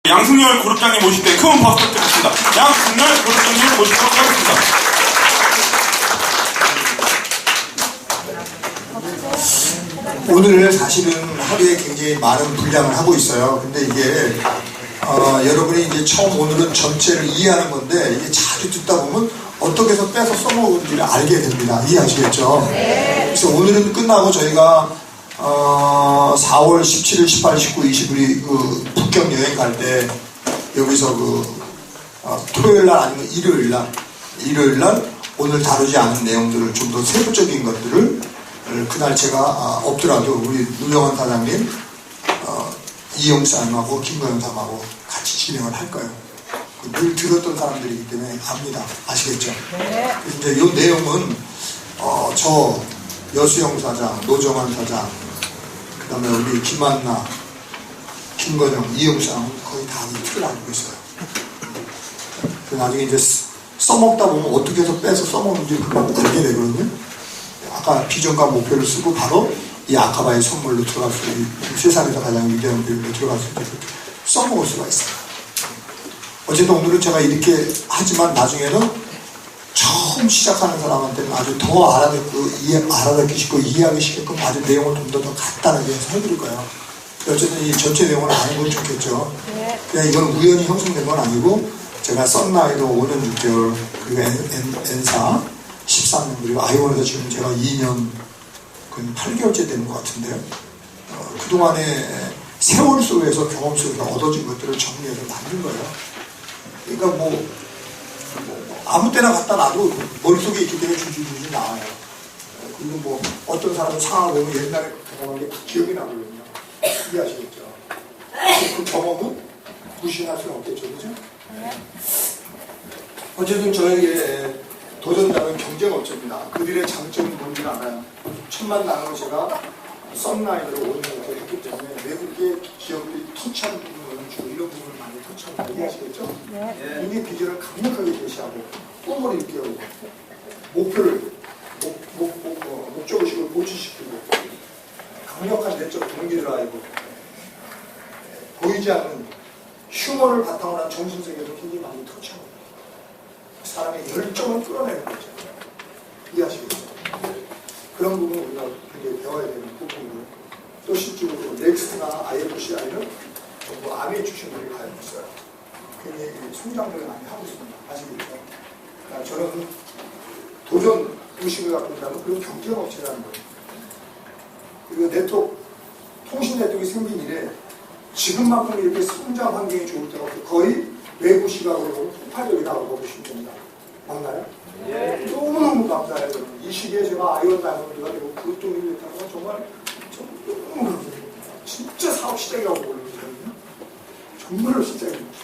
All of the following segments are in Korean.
양승열 그룹장님 모실 때 큰 박수 부탁드리겠습니다. 양승열 그룹장님을 모시도록 하겠습니다. 오늘 사실은 하루에 굉장히 많은 분량을 하고 있어요. 근데 이게 여러분이 이제 처음 오늘은 전체를 이해하는 건데 이게 자주 듣다 보면 어떻게 해서 빼서 써먹은지를 알게 됩니다. 이해하시겠죠? 그래서 오늘은 끝나고 저희가 4월 17일, 18일, 19일, 20일이 그 북경 여행 갈 때 여기서 토요일 날 아니면 일요일 날 오늘 다루지 않은 내용들을 좀 더 세부적인 것들을 그날 제가 없더라도 우리 문정환 사장님, 이영사님하고 김건영 사람하고 같이 진행을 할 거예요. 늘 들었던 사람들이기 때문에 압니다. 아시겠죠? 그래서 이제 이 내용은 저 여수영 사장, 노정환 사장, 그 다음에 우리 김한나, 김건영, 이영사는 거의 다 이 틀을 알고 있어요. 나중에 이제 써먹다 보면 어떻게 해서 빼서 써먹는지 그걸 알게 되거든요. 아까 비전과 목표를 쓰고 바로 이 아카바의 선물로 들어갈 수 있는 세상에서 가장 위대한 비율로 들어갈 수 있게 써먹을 수가 있어요. 어쨌든 오늘은 제가 이렇게 하지만 나중에는 처음 시작하는 사람한테는 아주 더 알아듣기 쉽고 이해하기 쉽게끔 아주 내용을 좀 더 간단하게 해서 해드릴 거예요. 어쨌든 이 전체 내용을 아는 건 좋겠죠. 그냥 이건 우연히 형성된 건 아니고 제가 썬나이도 5년 6개월 그리고 N사 13년 그리고 아이원에서 지금 제가 2년 근 8개월째 되는 것 같은데요. 그동안에 세월 속에서 경험 속에서 얻어진 것들을 정리해서 만든 거예요. 그러니까 뭐 아무 때나 갖다 놔도 머릿속에 있기 때문에 줄줄줄 나와요. 그리고 뭐 어떤 사람은 상황을 보면 옛날에 경험한 게 기억이 나거든요. 이해하시겠죠? 그 경험은 무시할 수는 없겠죠, 그죠? 어쨌든 저에게 도전자는 경쟁업체입니다. 그들의 장점은 뭔지는 알아요. 천만 나눠 제가 썬라인으로 5년을 했기 때문에 외국의 기업들이 터치하는 부분을 주로 이런 부분을 많이 터치하는 거 이해하시겠죠? 이미 비전을 강력하게 제시하고 꿈을 일깨우고 목표를 목적의식을 고취시키고 강력한 내적 동기 드라이브 보이지 않는 휴머를 바탕으로 한 정신세계도 굉장히 많이 터치하고 사람의 열정을 끌어내는 거죠. 이해하시겠죠? 그런 부분을 우리가 굉장히 배워야 되는 부분이고요. 또 실질적으로 넥스트나 IFCI는 전부 아미의 출신들이 가지고 있어요. 굉장히 성장들을 많이 하고 있습니다. 아시겠죠? 그러니까 저는 도전 의식을 갖고 있다면 그런 경쟁업체라는 거예요. 그리고 네트워크, 통신 네트워크가 생긴 이래 지금만큼 이렇게 성장 환경이 좋을 때가 없고 거의 외부 시각으로 보면 폭발적이라고 보시면 됩니다. 맞나요? 너무너무 감사해요. 이 시기에 제가 아이언 다이몬드가 되고 그룹동이 됐다는 건 정말 너무 감사해요. 진짜 사업 시작이라고 보거든요. 정말로 시작입니다.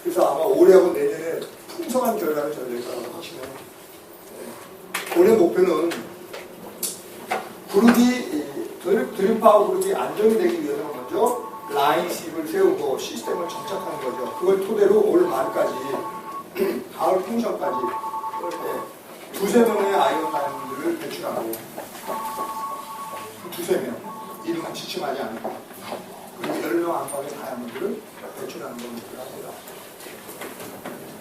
그래서 아마 올해하고 내년에 풍성한 결과를 저희될 거라고 확신해요. 올해 목표는 그룹이 드림파워 그룹이 안정이 되기 위해서는 먼저 라인십을 세우고 시스템을 정착하는 거죠. 그걸 토대로 올 말까지 가을 풍선까지 두세 명의 아이언 다이몬드를 배출하고 두세 명 이름은 지침하지 않고 그리고 10명 안팎의 다이아몬드를 배출하는 걸 목표로 합니다.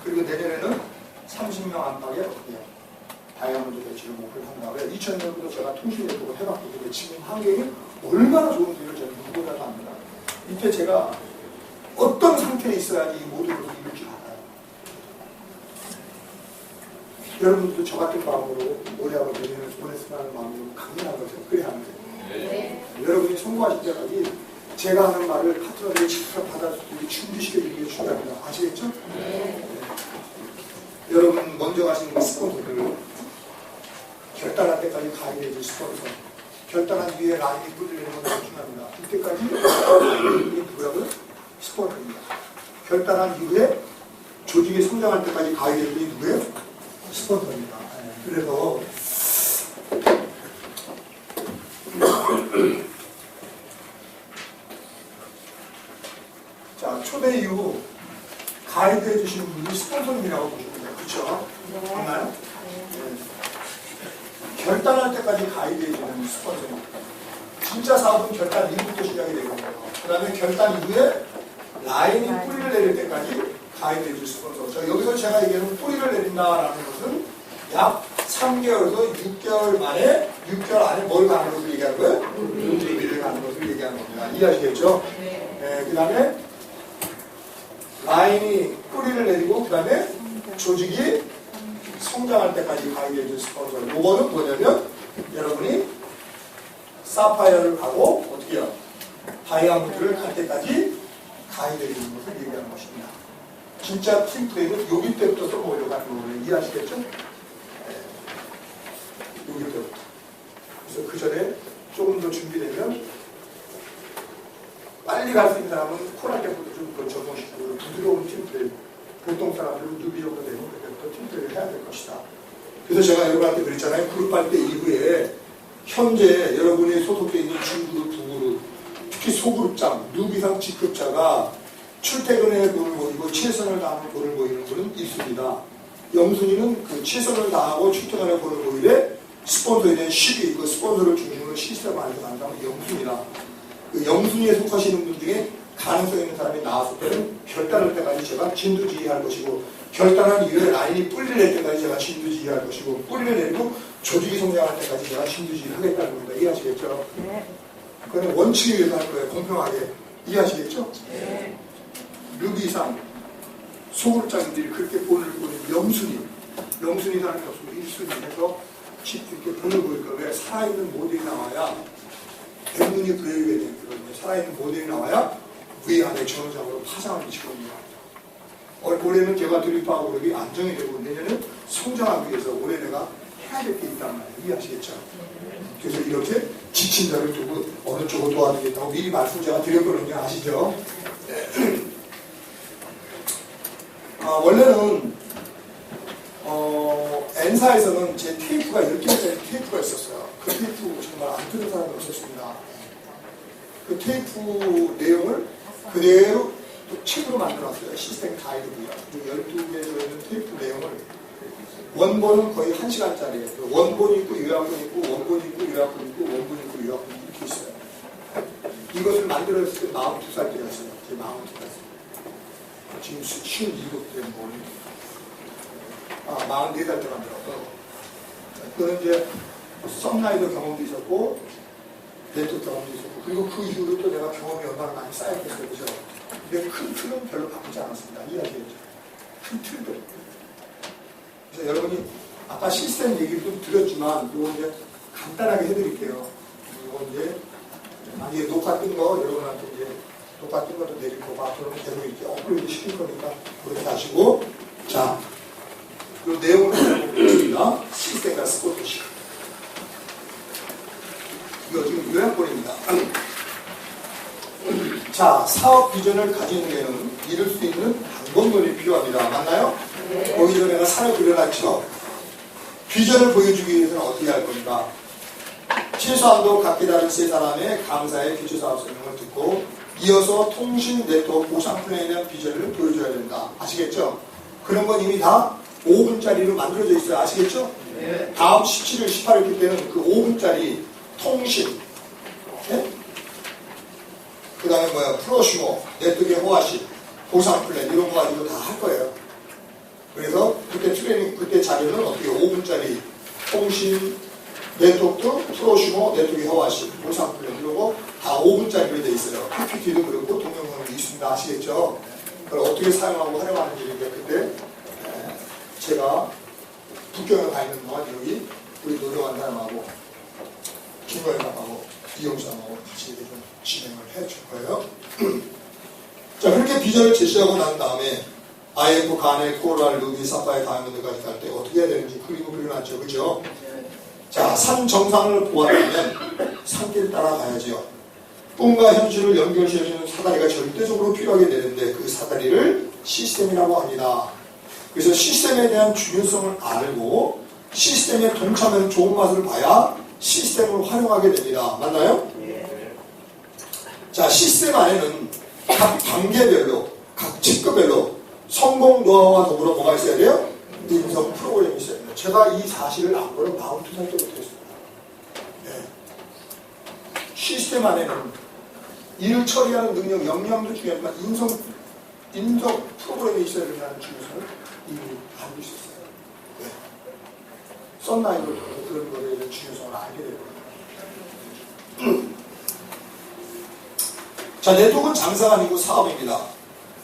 그리고 내년에는 30명 안팎의 다이아몬드 배출을 목표로 한 다음에 2000년부터 제가 통신 네트워크를 해봤기 때문에 지금 환경이 얼마나 좋은지를 저는 누구보다도 압니다. 이때 제가 어떤 상태에 있어야지 이 모든 것을 이룰 줄 알아요. 여러분들도 저 같은 마음으로 올해하고 내년을 보냈으면 하는 마음으로 강렬한 것을 그래야 하는 거예요. 여러분이 성공하실 때까지 제가 하는 말을 파트너들이 직접 받아들이고 준비시켜주는 게 중요합니다. 아시겠죠? 여러분 먼저 가신 스폰서들 결단할 때까지 가입해 줄 스폰서 결단한 뒤에 라인이 뿌리려는 건 중요합니다. 이때까지 이 누구라고요? 스폰서입니다. 결단한 이후에 조직이 성장할 때까지 가입해 줄 누구예요? 스폰서입니다. 그래서 자 초대 이후 가입해 주신 분이 스폰서님이라고 보시면 돼요. 그렇죠? 맞나요? 결단할 때까지 가입해 주는 스폰서입니다. 진짜 사업은 결단 이후부터 시작이 되거든요. 그 다음에 결단 이후에 라인이 뿌리를 내릴 때까지 가이드해줄 스폰서. 자, 여기서 제가 얘기하는 뿌리를 내린다라는 것은 약 3개월에서 6개월 만에 6개월 안에 뭘 가는 것을 얘기하는 거예요? 루비를 가는 것을 얘기하는 겁니다. 이해하시겠죠? 네, 그 다음에 라인이 뿌리를 내리고 그 다음에 조직이 성장할 때까지 가이드해줄 스폰서. 요거는 뭐냐면 여러분이 사파이어를 가고 어떻게 해요? 다이아몬드를 갈 때까지 가이드해주는 것을 얘기하는 것입니다. 진짜 팀플레이는 여기 때부터 써보려고 하는 거예요. 이해하시겠죠? 네. 여기 때부터. 그래서 그 전에 조금 더 준비되면 빨리 갈 수 있는 사람은 코랄 때부터 좀 더 적응시키고 부드러운 팀플레이. 보통 사람들은 누비 정도 되면 그때부터 팀플레이를 해야 될 것이다. 그래서 제가 여러분한테 그랬잖아요. 그룹할 때 이후에 현재 여러분이 소속돼 있는 중그룹, 부그룹, 특히 소그룹장, 누비상 직급자가 출퇴근에 돈을 모이고 최선을 다하는 돈을 모이는 분은 있습니다. 영순이는 그 최선을 다하고 출퇴근에 돈을 모이래 스폰서에 대한 시기, 그 스폰서를 중심으로 시스템 안에서 간다면 영순이다. 그 영순이에 속하시는 분 중에 가능성 있는 사람이 나왔을 때는 결단할 때까지 제가 진두지휘할 것이고 결단한 이후에 라인이 뿌리를 낼 때까지 제가 진두지휘할 것이고 뿌리를 내리고 조직이 성장할 때까지 제가 진두지휘를 하겠다는 겁니다. 이해하시겠죠? 네. 그건 원칙에 의해서 할 거예요. 공평하게. 이해하시겠죠? 네. 루비상 소그룹장들이 그렇게 본을 보는 영순이 사람이 없으면 1순위 해서 이렇게 본을 보일 거예요. 왜? 살아있는 모델이 나와야 대문이 브레이크가 되는 거거든요. 살아있는 모델이 나와야 위안에 전후장으로 파장을 미치고 있는 겁니다. 올해는 제가 드리프하고 그룹이 안정이 되고 내년은 성장하기 위해서 올해 내가 해야 될 게 있단 말이에요. 이해하시겠죠? 그래서 이렇게 지친 자를 두고 어느 쪽을 도와주겠다고 미리 말씀 제가 드렸거든요. 아시죠? 원래는 N사에서는 제 테이프가 10개짜리 테이프가 있었어요. 그 테이프 정말 안 들은 사람이 없었습니다. 그 테이프 내용을 그대로 또 책으로 만들었어요. 시스템 가이드부요. 그 12개 들어있는 테이프 내용을 원본은 거의 1시간짜리예요. 원본이 있고 요약본 있고 원본이 있고 요약본 있고 원본이 있고 요약본 이렇게 있어요. 이것을 만들었을 때 42살 때였어요. 제 42살. 지금 57대 모르는 44살 때 만들었고 그거는 이제 썸라이더 경험도 있었고 네트워크 경험도 있었고 그리고 그 이후로 또 내가 경험이 얼마나 많이 쌓였겠어요. 그죠? 근데 큰 틀은 별로 바꾸지 않았습니다. 이해하시겠죠? 큰 틀도. 그래서 여러분이 아까 시스템 얘기를 좀 드렸지만 이거 이제 간단하게 해드릴게요. 이거 이제 만약에 녹화 뜬 거 여러분한테 이제 녹화 뜬 것도 내릴 거고 앞으로는 계속 이렇게 업로드 시킬 거니까 그렇게 하시고 자, 이 내용을 해보겠습니다. 시스템과 스포츠식. 이거 지금 요약본입니다. 자, 사업 비전을 가지는 데는 이룰 수 있는 방법론이 필요합니다. 맞나요? 네. 거기 전에 내가 산을 그려놨죠. 비전을 보여주기 위해서는 어떻게 할 겁니까? 최소한도 각기 다른 세 사람의 강사의 기초사업 설명을 듣고 이어서 통신 네트워크 보상 플랜에 대한 비전을 보여줘야 된다. 아시겠죠? 그런 건 이미 다 5분짜리로 만들어져 있어요. 아시겠죠? 네. 다음 17일, 18일 때는 그 5분짜리 통신, 네? 그 다음에 뭐야, 프로슈머, 네트워크의 호화식, 보상 플랜 이런 거 가지고 다 할 거예요. 그래서 그때 트레이닝, 그때 자료는 어떻게 5분짜리 통신, 네트워크, 프로슈머, 네트워크의 호화식, 보상 플랜 이런 거 다 5분짜리로 돼 있어요. PPT도 그렇고 동영상도 있습니다. 아시겠죠? 그걸 어떻게 사용하고 활용하는지 그때 제가 북경에 가 있는 동안 여기 우리 노동한 사람하고 김관장하고 이용상하고 같이 좀 진행을 해줄 거예요. 자, 그렇게 비전을 제시하고 난 다음에 IF, 가네, 코랄, 루비, 사파이, 다이아몬드까지 갈 때 어떻게 해야 되는지 그림을 그려놨죠. 그죠? 자, 산 정상을 보았다면 산길 따라가야죠. 꿈과 현실을 연결시켜주는 사다리가 절대적으로 필요하게 되는데 그 사다리를 시스템이라고 합니다. 그래서 시스템에 대한 중요성을 알고 시스템에 동참하는 좋은 맛을 봐야 시스템을 활용하게 됩니다. 맞나요? 네. 자, 시스템 안에는 각 단계별로, 각 직급별로 성공 노하우와 더불어 뭐가 있어야 돼요? 인성 프로그램이 있어야 돼요. 제가 이 사실을 안 거는 42살 때부터 했습니다. 네. 시스템 안에는 일을 처리하는 능력, 역량도 중요하지만 인성 프로그램이 있어야 된다는 중요성을 이미 알고 있었어요. 네. 썬라이도 그런 거에 대한 중요성을 알게 되거든요. 자, 네트워크는 장사가 아니고 사업입니다.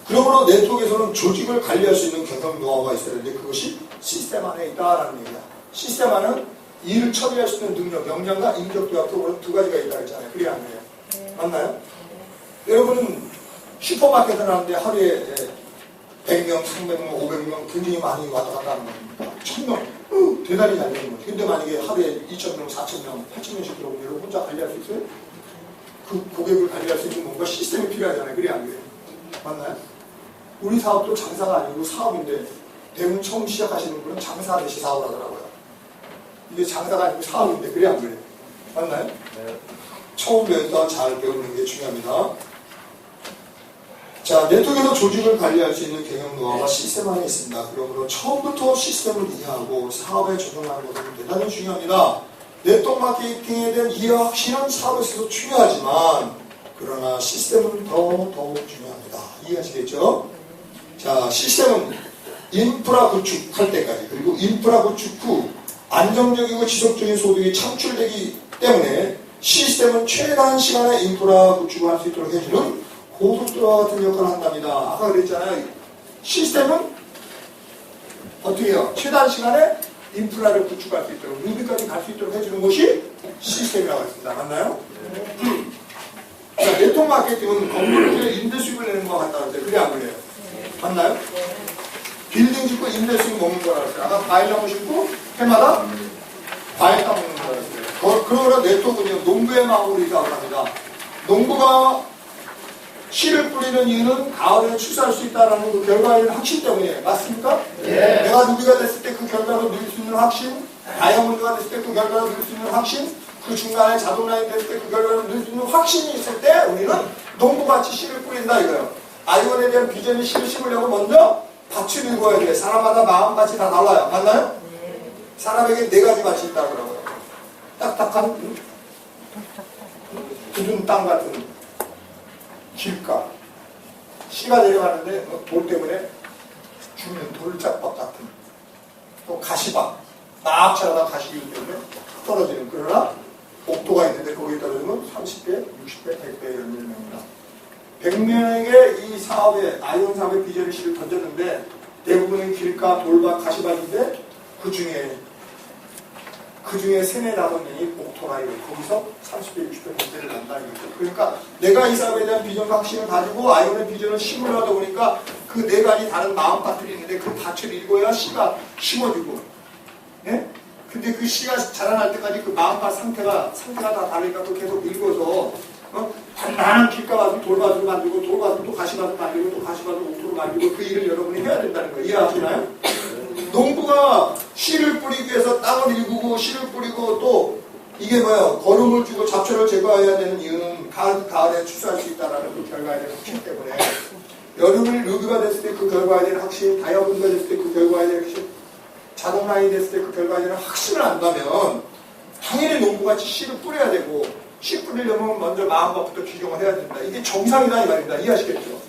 그러므로 네트워크에서는 조직을 관리할 수 있는 경영 노하우가 있어야 되는데 그것이 시스템 안에 있다라는 얘기야. 시스템 안에는 일을 처리할 수 있는 능력, 역량과 인격도와 두 가지가 있다고 했잖아요. 그래야 안 돼요. 맞나요? 여러분은 슈퍼마켓을 하는데 하루에 100명, 300명, 500명 굉장히 많이 왔다 갔다 하는 겁니다. 1000명, 대단히 잘 되는 거죠. 근데 만약에 하루에 2000명, 4000명, 8000명씩 들어오면 여러분 혼자 관리할 수 있어요? 그 고객을 관리할 수 있는 뭔가 시스템이 필요하잖아요. 그래 안 그래요? 맞나요? 우리 사업도 장사가 아니고 사업인데 대부분 처음 시작하시는 분은 장사하듯이 사업을 하더라고요. 이게 장사가 아니고 사업인데 그래 안 그래요? 맞나요? 네. 처음부터 잘 배우는 게 중요합니다. 자, 네트워크에서 조직을 관리할 수 있는 경영 노하우가 시스템 안에 있습니다. 그러므로 처음부터 시스템을 이해하고 사업에 적용하는 것은 대단히 중요합니다. 네트워크 마케팅에 대한 이해와 확신은 사업에 있어서 중요하지만 그러나 시스템은 더욱 중요합니다. 이해하시겠죠? 자, 시스템은 인프라 구축할 때까지 그리고 인프라 구축 후 안정적이고 지속적인 소득이 창출되기 때문에 시스템은 최단 시간에 인프라 구축을 할 수 있도록 해주는 고속도로와 같은 역할을 한답니다. 아까 그랬잖아요. 시스템은 어떻게 해요? 최단 시간에 인프라를 구축할 수 있도록 루비까지 갈 수 있도록 해주는 것이 시스템이라고 했습니다. 맞나요? 자, 네트워크 마케팅은 건물을 임대 수익을 내는 것과 같다고 했어요. 그래 안 그래요? 맞나요? 빌딩 짓고 임대 수익 먹는 거라고 했어요. 아까 과일 나무 심고 해마다 과일 따먹는 거라고 했어요. 그러므로 네트워크는 농부의 마음으로 이사를 합니다. 농부가 씨를 뿌리는 이유는 가을에 추수할 수 있다는 그 결과에 대한 확신 때문이에요. 맞습니까? 예. 내가 루비가 됐을 때 그 결과로 누릴 수 있는 확신, 다이아몬드가 됐을 때 그 결과로 누릴 수 있는 확신, 그 중간에 자동 라인 됐을 때 그 결과로 누릴 수 있는 확신이 있을 때 우리는 농부같이 씨를 뿌린다 이거예요. 아이언에 대한 비전이 씨를 심으려고 먼저 밭을 읽어야 돼. 사람마다 마음밭이 다 달라요. 맞나요? 사람에게 4가지 밭이 있다고 그러고요. 딱딱한 굳은 땅 같은 길가, 씨가 내려가는데 돌 때문에 죽는 돌짝박 같은, 또 가시밭, 막 자라다 가시기 때문에 떨어지는. 그러나 옥토가 있는데 거기에 떨어지면 30배, 60배, 100배 이런 명입니다. 100명에게 이 사업에 아이온 사업의 비전의 씨를 던졌는데 대부분은 길가, 돌밭, 가시밭인데 그 중에 3, 4, 5명이 옥토라이고 거기서 30배, 60배, 100배를 난다 이거죠. 그러니까 내가 이 사업에 대한 비전과 확신을 가지고 아이온의 비전을 심으려다 보니까 그 4가지 다른 마음밭들이 있는데 그 밭을 읽어야 씨가 심어지고, 예? 근데 그 씨가 자라날 때까지 그 마음밭 상태가 다 다르니까 그 계속 읽어서 단단한 길가밭을 돌밭으로 만들고 돌밭을 또 가시밭을 만들고 또 가시밭을 옥토로 만들고 그 일을 여러분이 해야 된다는 거예요. 이해하시나요? 농부가 씨를 뿌리기 위해서 땅을 일구고 씨를 뿌리고 또 이게 뭐예요? 거름을 주고 잡초를 제거해야 되는 이유는 가을에 추수할 수 있다는 그 결과에 대한 확신 때문에 여름이 루비가 됐을 때 그 결과에 대한 확신, 다이아몬드가 됐을 때 그 결과에 대한 확신, 자동 라인이 됐을 때 그 결과에 대한 확신을 안다면 당연히 농부같이 씨를 뿌려야 되고 씨 뿌리려면 먼저 마음밭부터 규정을 해야 된다. 이게 정상이다 이 말입니다. 이해하시겠죠?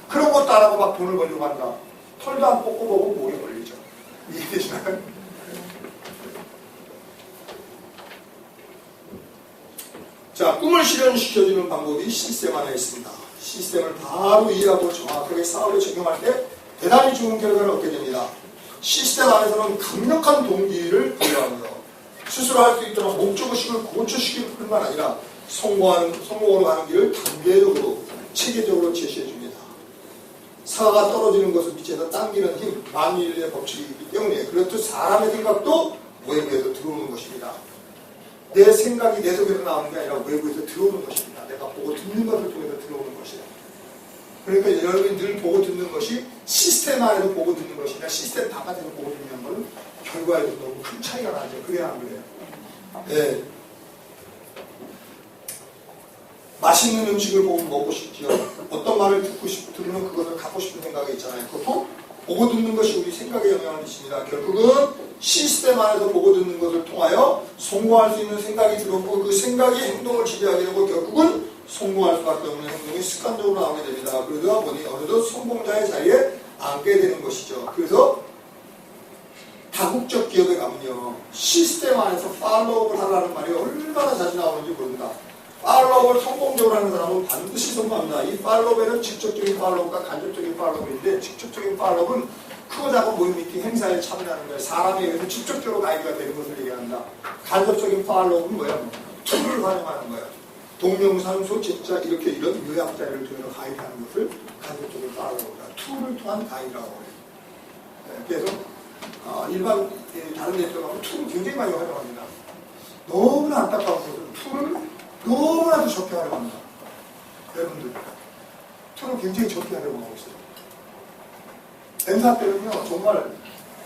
그런 것도 안 하고 막 돈을 벌려고 한다. 털도 안 뽑고 보고 목에 걸리죠. 이해되시나요? 자, 꿈을 실현시켜주는 방법이 시스템 안에 있습니다. 시스템을 바로 이해하고 정확하게 사업에 적용할 때 대단히 좋은 결과를 얻게 됩니다. 시스템 안에서는 강력한 동기를 부여하며 스스로 할 수 있도록 목적의식을 고쳐시킬 뿐만 아니라 성공으로 가는 길을 단계적으로 체계적으로 제시해줍니다. 사과가 떨어지는 것을 밑에서 당기는 힘, 만유인의 법칙이기 때문에 그렇듯 사람의 생각도 외부에서 들어오는 것입니다. 내 생각이 내 속에서 나오는 게 아니라 외부에서 들어오는 것입니다. 내가 보고 듣는 것을 통해서 들어오는 것이에요. 그러니까 여러분이 늘 보고 듣는 것이 시스템 안에서 보고 듣는 것이냐 시스템 바깥에서 보고 듣는 것은 결과에도 너무 큰 차이가 나죠. 그래야 안 그래요? 네. 맛있는 음식을 보고 먹고 싶지요. 어떤 말을 들으면 그것을 갖고 싶은 생각이 있잖아요. 그것도 보고 듣는 것이 우리 생각에 영향을 미칩니다. 결국은 시스템 안에서 보고 듣는 것을 통하여 성공할 수 있는 생각이 들어오고 그 생각이 행동을 지배하게 되고 결국은 성공할 수밖에 없는 행동이 습관적으로 나오게 됩니다. 그러다 보니 어느덧 성공자의 자리에 앉게 되는 것이죠. 그래서 다국적 기업에 가면요, 시스템 안에서 팔로우를 하라는 말이 얼마나 자주 나오는지 모릅니다. 팔로우를 성공적으로 하는 사람은 반드시 성공합니다. 이 팔로우에는 직접적인 팔로우가 간접적인 팔로우인데, 직접적인 팔로우는 크고 작은 모임 미팅 행사에 참여하는 거예요. 사람에 의해서 직접적으로 가이드가 되는 것을 얘기합니다. 간접적인 팔로우는 뭐야? 툴을 활용하는 거예요. 동명상소, 진짜 이렇게 이런 요약자를 통해서 가이드하는 것을 간접적인 팔로우다. 툴을 통한 가이드라고 해요. 네, 그래서 일반 다른 데들하고 툴을 굉장히 많이 활용합니다. 너무나 안타까운 것은 툴을 너무나도 적게 활용합니다. 여러분들 툴을 굉장히 적게 활용하고 있어요. 엔사 때는요, 정말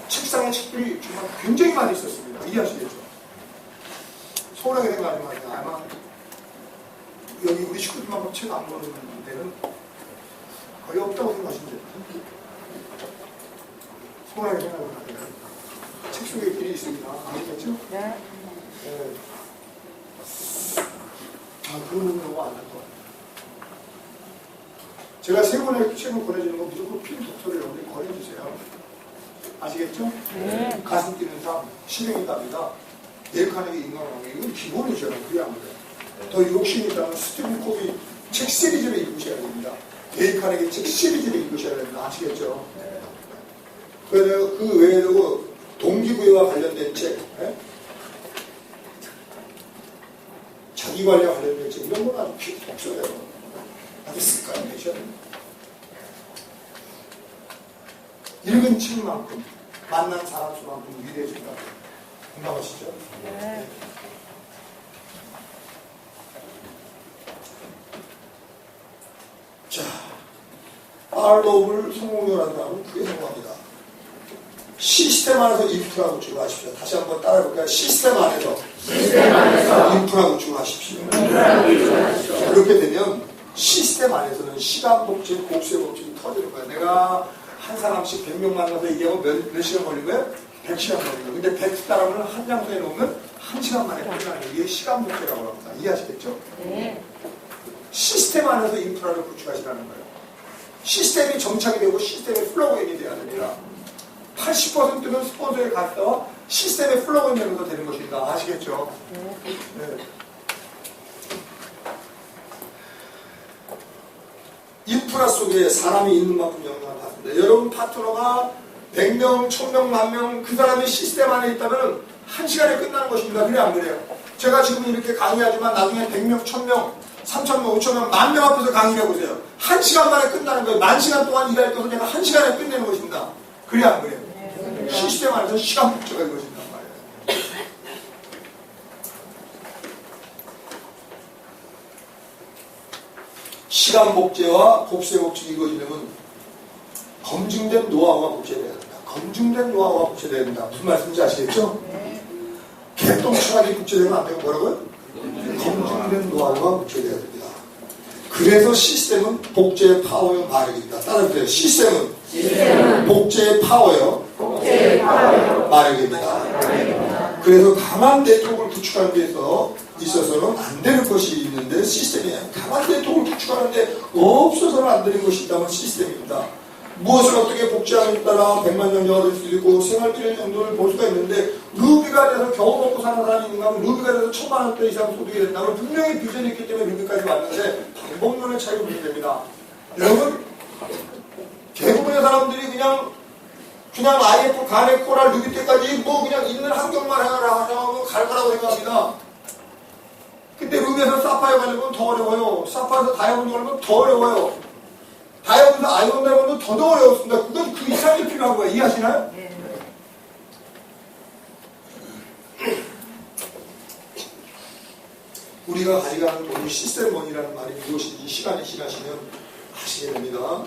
책상에 책들이 정말 굉장히 많이 있었습니다. 이해하시겠죠? 소홀하게 생각하지 마세요. 아마 여기 우리 식구들만 책 안 보는 데는 거의 없다고 생각하시면 돼요. 소홀하게 생각을 하세요. 책 속에 길이 있습니다. 아시겠죠? 네. 그런 경우가 안 할 것 같아요. 제가 세 권의 책을 보내주는 거 무조건 필 독서를 여러분들이 권해주세요. 아시겠죠? 네. 가슴 뛰는 삶, 실행이 답이다. 데일 카네기 인간관계, 이건 기본이죠. 그래야 안 돼요. 더 욕심이 있다면 스티븐 코비 책 시리즈를 읽으셔야 됩니다. 데일 카네기 책 시리즈를 읽으셔야 됩니다. 아시겠죠? 네. 그 외에도 동기부여와 관련된 책, 자기관리와 관련된 책, 이런 건 아주 필요 없어요. 아주 습관이 되셔야 됩니다. 읽은 책만큼, 만난 사람 수만큼 위대해진다. 공감하시죠? 네. 자, 팔로우를 성공적으로 하는 사람은 크게 성공합니다. 시스템 안에서 인프라 구축을 하십시오. 다시 한번 따라해볼까요? 시스템 안에서 인프라 구축을 하십시오. 그렇게 되면 시스템 안에서는 시간 복지, 곱세 복지가 터지는 거예요. 내가 한 사람씩 100명 만나서 얘기하면 몇 시간 걸린 거예요? 100시간 걸린 거예요. 근데 100사람을 한 장소에 놓으면 1시간 만에 끝나는 거예요. 이게 시간 복지라고 합니다. 이해하시겠죠? 네. 시스템 안에서 인프라를 구축하시라는 거예요. 시스템이 정착이 되고 시스템의 플러그인이 돼야 됩니다. 80%는 스폰서의 가치와 시스템의 플러그인 되면서 되는 것입니다. 아시겠죠? 네. 인프라 속에 사람이 있는 만큼 영향을 받습니다. 여러분 파트너가 100명, 1000명, 10,000명 그 사람이 시스템 안에 있다면 1시간에 끝나는 것입니다. 그래 안 그래요? 제가 지금 이렇게 강의하지만 나중에 100명, 1000명, 3000명, 5000명, 10,000명 앞에서 강의를 해보세요. 1시간 만에 끝나는 거예요. 10,000시간 동안 일할 것을 내가 1시간에 끝내는 것입니다. 그래 안 그래요? 시스템 안에서 시간 복제가 이루어진단 말이에요. 시간 복제와 곱세 복제가 이루어지려면 검증된 노하우가 복제돼야 됩니다. 검증된 노하우가 복제돼야 됩니다. 무슨 말씀인지 아시겠죠? 개똥차라리 복제되면 안 되고 뭐라고요? 검증된 노하우가 복제돼야 됩니다. 그래서 시스템은 복제의 파워요, 마력입니다. 따라해보세요. 시스템은 복제의 파워요, 마력입니다. 그래서 강한 네트워크를 구축하는 데 있어서는 안 되는 것이 있는데 시스템이에요. 강한 네트워크를 구축하는 데 없어서는 안 되는 것이 있다면 시스템입니다. 무엇을 어떻게 복제하느냐에 따라 100만 정도가 될 수도 있고 생활비를 정도를 볼 수가 있는데 루비가 돼서 겨우 먹고 사는 사람이 있는가 하면 루비가 돼서 1,000만 원대 이상 소득이 된다면 분명히 비전이 있기 때문에 루비까지 왔는데 방법론의 차이가 문제됩니다. 여러분 대부분의 사람들이 그냥 IF, 가네, 코랄, 루비 때까지 뭐 그냥 있는 환경만 하고 갈 거라고 생각합니다. 근데 루비에서 사파이어 가려면 더 어려워요. 사파이어에서 다이아몬드 가려면 더 어려워요. 다이아몬드, 아이언 다이아몬드 더 어려웠습니다. 그건 그 이상이 필요한 거예요. 이해하시나요? 네. 우리가 가져가는 돈이 시스템원이라는 말이 무엇인지 시간이 지나시면 아시게 됩니다.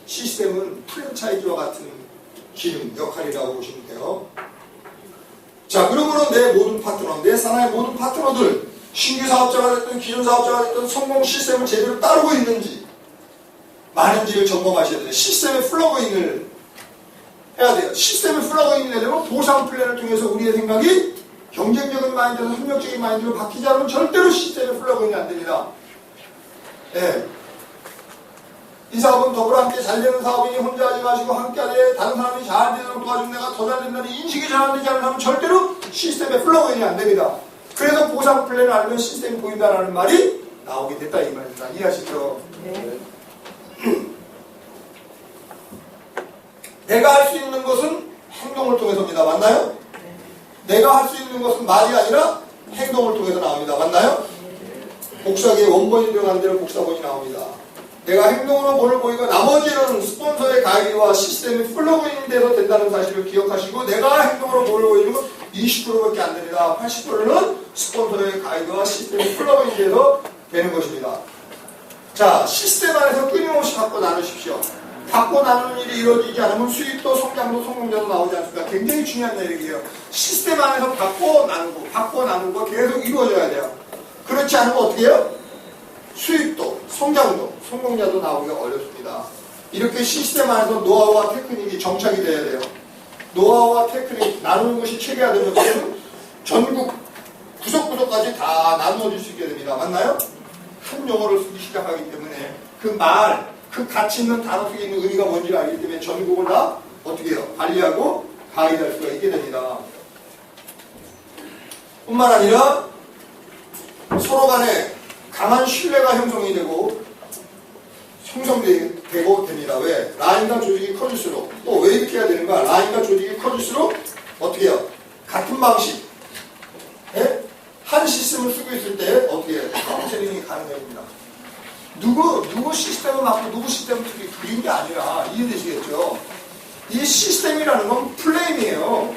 시스템은 프랜차이즈와 같은 기능, 역할이라고 보시면 돼요. 자, 그러므로 내 모든 파트너, 내 산하의 모든 파트너들, 신규 사업자가 됐든 기존 사업자가 됐든 성공 시스템을 제대로 따르고 있는지 많은지를 점검하셔야 돼요. 시스템의 플러그인을 해야 돼요. 시스템의 플러그인을 내려면 보상 플랜을 통해서 우리의 생각이 경쟁적인 마인드에서 협력적인 마인드로 바뀌지 않으면 절대로 시스템의 플러그인이 안 됩니다. 예. 이 사업은 더불어 함께 잘 되는 사업이니 혼자 하지 마시고 함께 하되 다른 사람이 잘 되도록 도와주는 내가 더 잘 된다는 인식이 잘 안 되지 않는 사람은 절대로 시스템에 플러그인이 안 됩니다. 그래서 보상 플랜을 알면 시스템이 보인다라는 말이 나오게 됐다 이 말입니다. 이해하시죠? 네. 내가 할 수 있는 것은 행동을 통해서입니다. 맞나요? 내가 할 수 있는 것은 말이 아니라 행동을 통해서 나옵니다. 맞나요? 복사기의 원본이 들어간 대로 복사본이 나옵니다. 내가 행동으로 뭐를 보이고 나머지는 스폰서의 가이드와 시스템이 플러그인 돼서 된다는 사실을 기억하시고 내가 행동으로 뭐를 보이는 건 20%밖에 안 됩니다. 80%는 스폰서의 가이드와 시스템이 플러그인 돼서 되는 것입니다. 자, 시스템 안에서 끊임없이 갖고 나누십시오. 갖고 나누는 일이 이루어지지 않으면 수익도 성장도 성공자도 나오지 않습니다. 굉장히 중요한 얘기예요. 시스템 안에서 갖고 나누고 계속 이루어져야 돼요. 그렇지 않으면 어떻게 해요? 수익도 성장도 성공자도 나오기가 어렵습니다. 이렇게 시스템 안에서 노하우와 테크닉이 정착이 돼야 돼요. 노하우와 테크닉 나누는 것이 체계화되면 전국 구석구석까지 다 나누어질 수 있게 됩니다. 맞나요? 한 용어를 쓰기 시작하기 때문에 그 가치 있는 단어 속에 있는 의미가 뭔지를 알기 때문에 전국을 다 어떻게 해요? 관리하고 가이드할 수가 있게 됩니다. 뿐만 아니라 서로 간에 강한 신뢰가 형성되고 됩니다. 왜? 라인과 조직이 커질수록 또 왜 이렇게 해야 되는가? 라인과 조직이 커질수록 어떻게 해요? 같은 방식 한 시스템을 쓰고 있을 때 어떻게 해요? 카운셀링이 가능합니다. 누구 시스템을 맡고 누구 시스템을 쓰기 그린 게 아니라 이해되시겠죠? 이 시스템이라는 건 플레임이에요.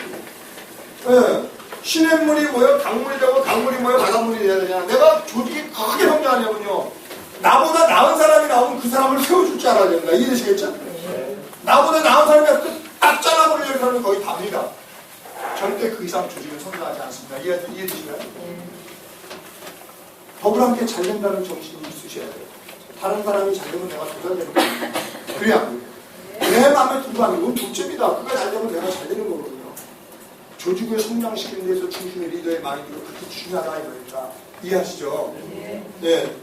네. 시냇물이 모여 강물이 되고 강물이 모여 바닷물이 돼야 되냐. 내가 조직이 크게 성장하려면요. 나보다 나은 사람이 나오면 그 사람을 세워줄 줄 알아야 됩니다. 이해되시겠죠? 네. 나보다 나은 사람이 왔을 때 딱 잘라버리려는 사람은 거의 답니다. 절대 그 이상 조직은 성장하지 않습니다. 이해되시나요? 더불어 함께 잘 된다는 정신이 있으셔야 돼요. 다른 사람이 잘 되면 내가 더 잘 되는 거예요. 그래야 내 마음에 들고 하는 건 둘째입니다. 그가 잘 되면 내가 잘 되는 거거든요. 조직을 성장시키는 데서 중심의 리더의 마인드가 그렇게 중요하다 이거니까 이해하시죠? 네.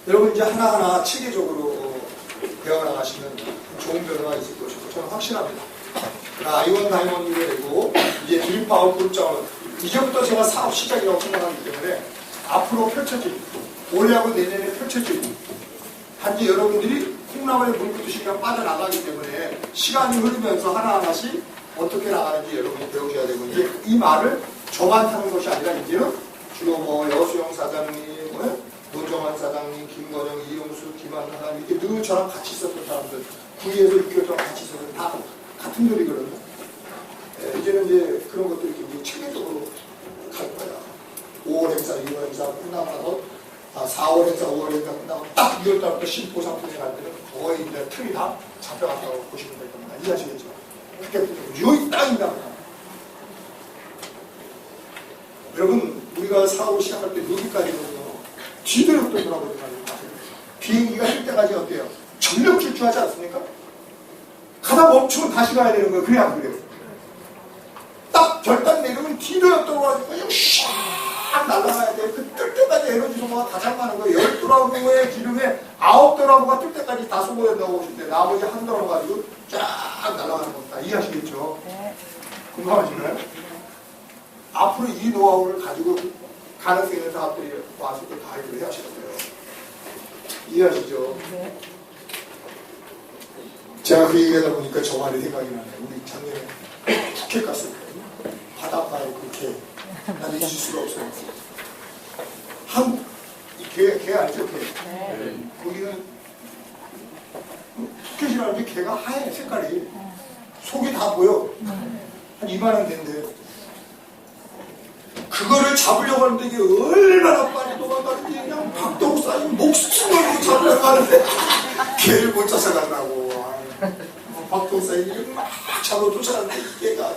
여러분 이제 하나하나 체계적으로 배워나가시면 좋은 변화가 있을 것이고 저는 확신합니다. I1 다이몬드가 되고 이제 드림파워 그룹장으로 이제부터 제가 사업 시작이라고 생각하기 때문에 앞으로 펼쳐질 올해하고 내년에 펼쳐질 단지 여러분들이 콩나물에 물 붓듯이 그냥 빠져나가기 때문에 시간이 흐르면서 하나하나씩 어떻게 나가는지 여러분이 배우셔야 되고 이제 이 말을 저만 하는 것이 아니라 이제는 주로 여수영 사장님, 노정환 사장님, 김건영, 이용수, 김한나 사장님 이렇게 늘 저랑 같이 있었던 사람들 9위에서 6개월 동안 같이 있었던 다 같은 돌이거든요. 이제는 이제 그런 것들이 굉장히 체계적으로 갈 거야. 5월 행사, 6월 행사 끝나고 나서 4월 행사, 5월 행사 끝나고 딱 6월 달부터 신보상품에 갈 때는 거의 이제 틀이 다 잡혀갔다고 보시면 될 겁니다. 이해하시겠죠? 그때부터 유익 땅입니다. 여러분, 우리가 사업을 시작할 때 여기까지는요, 뒤돌아보지 말고 비행기가 뜰 때까지 어때요? 전력 질주하지 않습니까? 가다 멈추면 다시 가야 되는 거예요. 그래야 안 그래요? 딱 결단 내리면 뒤돌아가지고 샥 날아가야 돼. 그 뜰 때까지 에너지 소모가 가장 많은 거예요. 10드라무의 기름에 9드라무가 뜰 때까지 다 소모된다고 보시면 나머지 한 드라무 가지고 쫙 날아가는 겁니다. 이해하시겠죠? 네. 궁금하시나요? 앞으로 이 노하우를 가지고 가능성 있는 사업들이 와서 또 가이드를 하시는 거예요. 이해하시죠? 네. 제가 그 얘기하다 보니까 저 말이 생각이 나네요. 우리 작년에 푸켓 갔을 때 바닷가에 그렇게 나는 잊을 수가 없어요. 개 알죠? 개. 네. 거기는 푸켓이라는 게 개가 하얘 색깔이 속이 다 보여. 한 이만한 개인데 그거를 잡으려고 하는데 이게 얼마나 빨리 도망가는지 그냥 박동사님 목숨을 못 잡으려고 하는데 개를 못 쫓아가려고 박동사님이 막 잡아 쫓아가는데 개가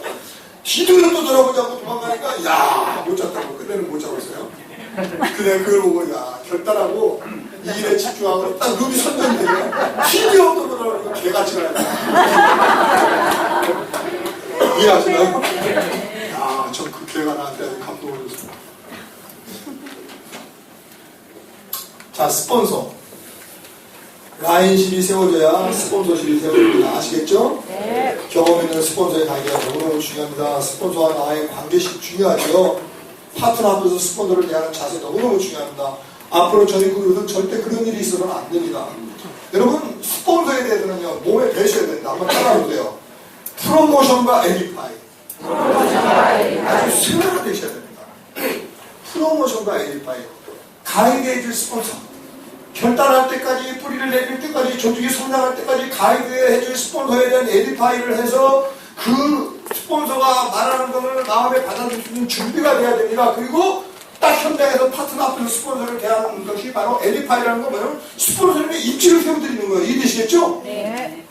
뒤돌아도 돌아보자고 도망가니까 야 못 잡다고 끝내는 못 잡았어요. 그래 그걸 보고 야 결단하고 이 일에 집중하고 딱 눈이 선정되면 뒤돌아도 돌아보니까 개같이 가야 돼. 이해하시나요? 야 전 그 개가 나한테 아주 감동을 줬어요. 자, 스폰서. 라인실이 세워져야 스폰서실이 세워집니다. 아시겠죠? 네. 경험 있는 스폰서의 관계가 너무너무 중요합니다. 스폰서와 나의 관계식 중요하죠. 파트너 앞에서 스폰서를 대하는 자세 너무너무 중요합니다. 앞으로 저희 그룹은 절대 그런 일이 있어서는 안 됩니다. 여러분, 스폰서에 대해서는요, 몸에 배셔야 된다. 한번 따라해보세요. 프로모션과 에디파이. 아주 세분화되셔야 됩니다. 프로모션과 에디파이. 가이드해줄 스폰서. 결단할 때까지, 뿌리를 내릴 때까지, 조직이 성장할 때까지 가이드해줄 스폰서에 대한 에디파이를 해서 그 스폰서가 말하는 것을 마음에 받아들일 수 있는 준비가 돼야 됩니다. 그리고 딱 현장에서 파트너 앞에서 스폰서를 대하는 것이 바로 에디파이라는 건 뭐냐면 스폰서님의 입지를 세워드리는 거예요. 이해되시겠죠? 네.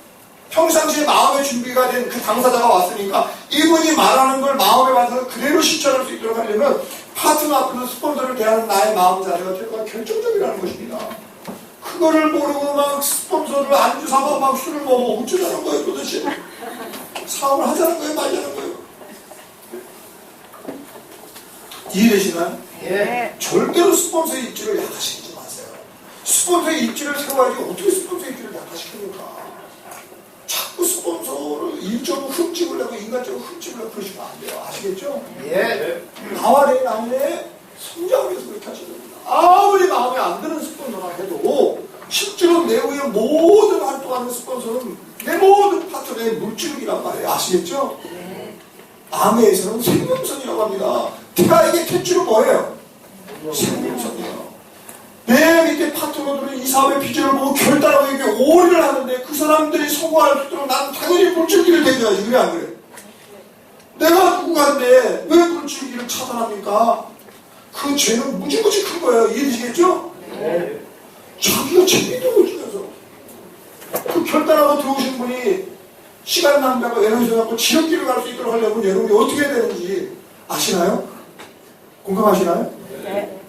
평상시에 마음의 준비가 된 그 당사자가 왔으니까 이분이 말하는 걸 마음에 받아서 그대로 실천할 수 있도록 하려면 파트너 앞에서 스폰서를 대하는 나의 마음 자세가 정말 결정적이라는 것입니다. 그거를 모르고 막 스폰서를 안주 삼아 막 술을 먹어 어쩌자는 거예요 도대체. 사업을 하자는 거예요 말자는 거예요. 이해되시나요? 네. 절대로 스폰서의 입지를 약화시키지 마세요. 스폰서의 입지를 세워야지 어떻게 스폰서의 입지를 약화시킵니까? 자꾸 스폰서를 일적으로 흠집을 내고 인간적으로 흠집을 내고 그러시면 안 돼요. 아시겠죠? 예. 나와 내 나중에 성장을 위해서 그렇게 하셔야 됩니다. 아무리 마음에 안 드는 스폰서라 해도 실제로 내 위에 모든 활동하는 스폰서는 내 모든 파트너의 물줄기란 말이에요. 아시겠죠? 네. 암에서는 생명선이라고 합니다. 태아에게 탯줄은 뭐예요? 생명선이에요. 내 밑에 파트너들은 이 사업의 비전을 보고 결단하고 이게 올인을 하는데 그 사람들이 성공할 수 있도록 나는 당연히 물줄기를 대줘야지. 그래 안 그래? 내가 누구간데 왜 물줄기를 차단합니까? 그 죄는 무지무지 큰 거예요. 이해되시겠죠? 네. 자기가 책임도 못 지면서 그 결단하고 들어오신 분이 시간 낭비하고 에너지 갖고 지름길을 갈 수 있도록 하려면 여러분이 어떻게 해야 되는지 아시나요? 공감하시나요? 네.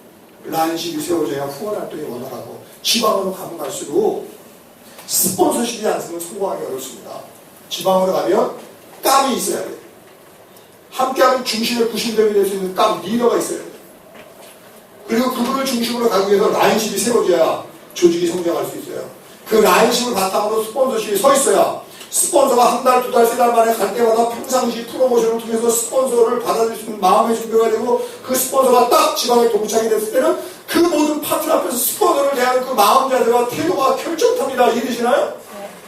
라인식이 세워져야 후원 활동이 원활하고 지방으로 가면 갈수록 스폰서십이 안 쓰면 성공하기 어렵습니다. 지방으로 가면 깜이 있어야 돼요. 함께하는 중심의 구심점이 될 수 있는 깜 리더가 있어야 돼요. 그리고 그분을 중심으로 가기 위해서 라인십이 세워져야 조직이 성장할 수 있어요. 그 라인십을 바탕으로 스폰서십이 서 있어야 스폰서가 한 달, 두 달, 세 달 만에 갈 때마다 평상시 프로모션을 통해서 스폰서를 받아들일 수 있는 마음의 준비가 되고 그 스폰서가 딱 지방에 도착이 됐을 때는 그 모든 파트너 앞에서 스폰서를 대하는 그 마음 자세와 태도가 결정탑니다. 이해되시나요?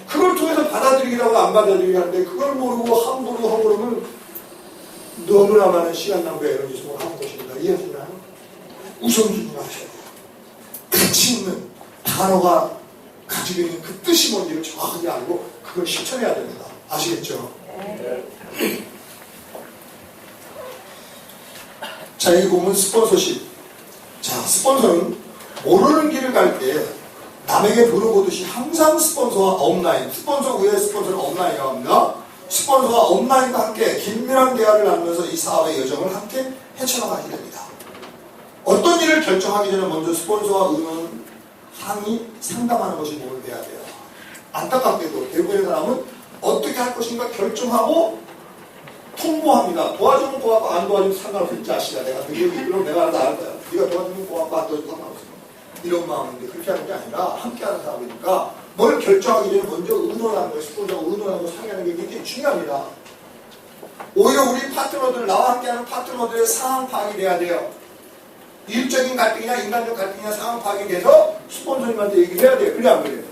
그걸 통해서 받아들이기도 하고 안 받아들이기 하는데 그걸 모르고 함부로 허물으면 너무나 많은 시간 낭비와 에너지 소모를 하는 것입니다. 이해하시나요? 우선순위를 하셔야 돼요. 가치 있는 단어가 가지고 있는 그 뜻이 뭔지를 정확하게 알고 그걸 실천해야 됩니다. 아시겠죠? 네. 자, 여기 보면 스폰서십. 자, 스폰서는 모르는 길을 갈 때 남에게 물어보듯이 항상 스폰서와 업라인, 스폰서 외에 스폰서는 업라인이라고 합니다. 스폰서와 업라인과 함께 긴밀한 대화를 나누면서 이 사업의 여정을 함께 헤쳐나가게 됩니다. 어떤 일을 결정하기 전에 먼저 스폰서와 의논 상의 상담하는 것이 몸을 돼야 돼요. 안타깝게도 대부분의 사람은 어떻게 할 것인가 결정하고 통보합니다. 도와주면 고맙고 안 도와주면 상관없지 아시다. 내가 그게 그럼 내가 알아서 알 거야. 네가 도와주면 고맙고 안 도와주면 상관없어. 이런 마음인데 그렇게 하는 게 아니라 함께하는 사람이니까 뭘 결정하기 전에 먼저 의논하는 거예요. 스폰서와 의논하고 상의하는 게 굉장히 중요합니다. 오히려 우리 파트너들, 나와 함께하는 파트너들의 상황 파악이 돼야 돼요. 일적인 갈등이나 인간적 갈등이나 상황 파악이 돼서 스폰서님한테 얘기를 해야 돼요. 그래 안 그래요?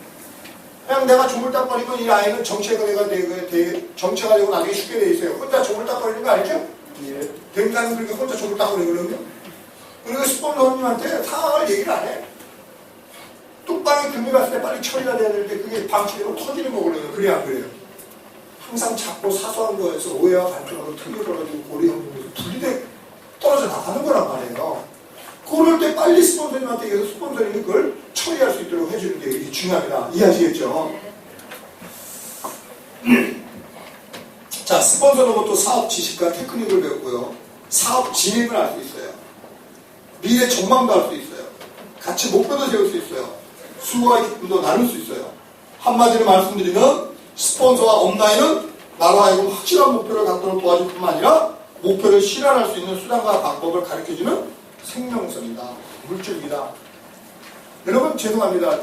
그냥 내가 조물딱거리면 이 아이는 정체가 되고 나중에 쉽게 돼 있어요. 혼자 조물딱거리는 거 알죠? 예. 대인간은 그렇게 혼자 조물딱거리거든요. 그리고 스폰서님한테 상황을 얘기를 안 해. 뚝방에 금이 갔을 때 빨리 처리가 돼야 되는데 그게 방치되고 터지는 거거든요. 그래 안 그래요? 항상 작고 사소한 거에서 오해와 갈등하고 틀려져가지고 고리 형님에서 분리돼 떨어져 나가는 거란 말이에요. 그럴 때 빨리 스폰서님한테 얘기해서 스폰서님이 그걸 처리할 수 있도록 해주는 게 이게 중요합니다. 이해하시겠죠? 자, 스폰서는 것도 사업 지식과 테크닉을 배우고요. 사업 진행을 할 수 있어요. 미래 전망도 할 수 있어요. 같이 목표도 세울 수 있어요. 수고와 기쁨도 나눌 수 있어요. 한마디로 말씀드리면 스폰서와 업라인은 나로 하여금 확실한 목표를 갖도록 도와줄 뿐만 아니라 목표를 실현할 수 있는 수단과 방법을 가르쳐주는 생명선이다. 물줄기다. 여러분 죄송합니다.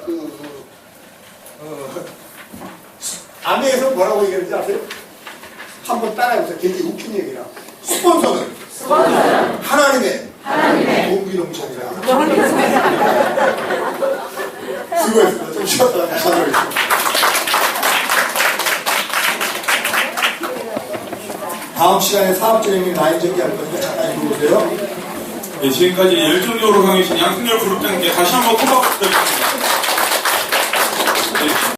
아메에서 뭐라고 얘기하는지 아세요? 한번 따라해보세요. 굉장히 웃긴 얘기라. 스폰서는 하나님의 공기 농장이라. 수고했습니다. 좀 쉬었다가 다시 하도록 하겠습니다. 다음 시간에 사업진행님 라인 전개할 거니까 잠깐 읽어보세요. 네, 지금까지 열정적으로 강해진 양승열 그룹장님께 다시 한번 큰 박수 부탁드립니다.